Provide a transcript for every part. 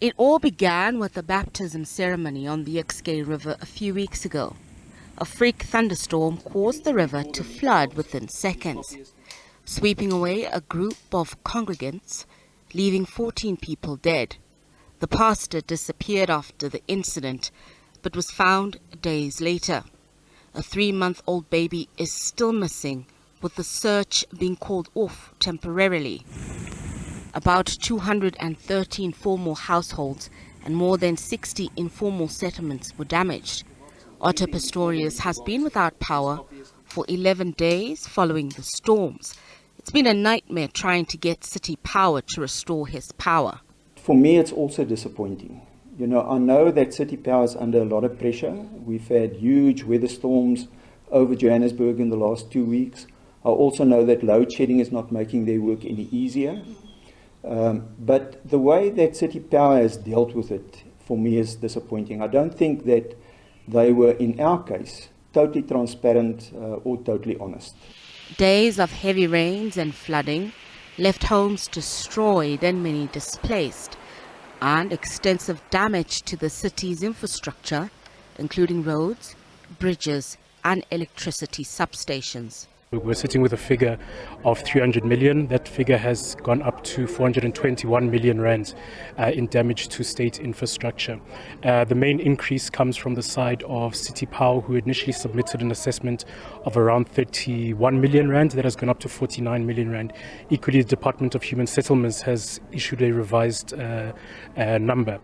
It all began with a baptism ceremony on the Xgay River a few weeks ago. A freak thunderstorm caused the river to flood within seconds, sweeping away a group of congregants, leaving 14 people dead. The pastor disappeared after the incident, but was found days later. A 3-month-old baby is still missing, with the search being called off temporarily. About 213 formal households and more than 60 informal settlements were damaged. Otto Pistorius has been without power for 11 days following the storms. It's been a nightmare trying to get city power to restore his power. For me, it's also disappointing. I know that city power is under a lot of pressure. We've had huge weather storms over Johannesburg in the last 2 weeks. I also know that load shedding is not making their work any easier. But the way that city power has dealt with it, for me, is disappointing. I don't think that they were, in our case, totally transparent or totally honest. Days of heavy rains and flooding left homes destroyed and many displaced, and extensive damage to the city's infrastructure, including roads, bridges, and electricity substations. We're sitting with a figure of 300 million. That figure has gone up to 421 million rand in damage to state infrastructure. The main increase comes from the side of City Power, who initially submitted an assessment of around 31 million rand. That has gone up to 49 million rand. Equally, the Department of Human Settlements has issued a revised number.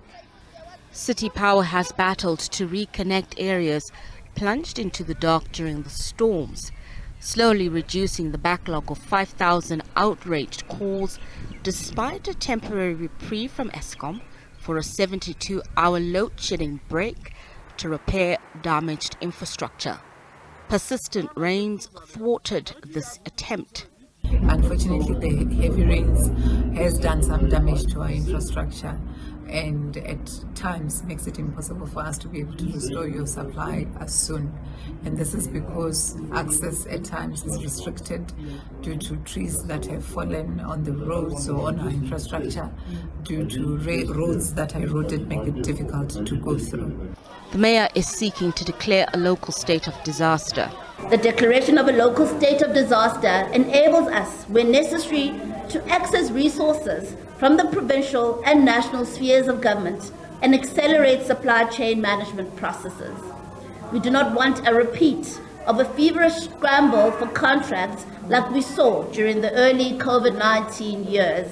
City Power has battled to reconnect areas plunged into the dark during the storms, slowly reducing the backlog of 5,000 outraged calls, despite a temporary reprieve from Eskom for a 72-hour load-shedding break to repair damaged infrastructure. Persistent rains thwarted this attempt. Unfortunately, the heavy rains has done some damage to our infrastructure, and at times makes it impossible for us to be able to restore your supply as soon. And this is because access at times is restricted due to trees that have fallen on the roads or on our infrastructure, due to roads that are eroded, make it difficult to go through. The mayor is seeking to declare a local state of disaster. The declaration of a local state of disaster enables us, when necessary, to access resources from the provincial and national spheres of government and accelerate supply chain management processes. We do not want a repeat of a feverish scramble for contracts like we saw during the early COVID-19 years.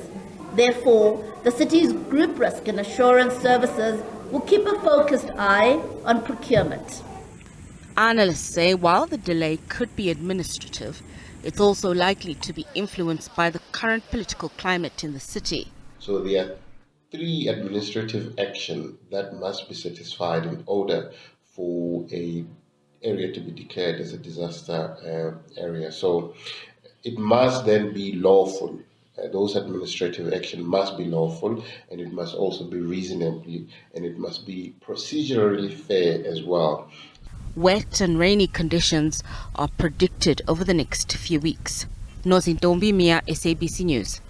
Therefore, the city's group risk and assurance services will keep a focused eye on procurement. Analysts say while the delay could be administrative, it's also likely to be influenced by the current political climate in the city. So there are 3 administrative actions that must be satisfied in order for an area to be declared as a disaster area. So it must then be lawful. Those administrative actions must be lawful, and it must also be reasonably, and it must be procedurally fair as well. Wet and rainy conditions are predicted over the next few weeks. Nozintombi Mia, SABC News.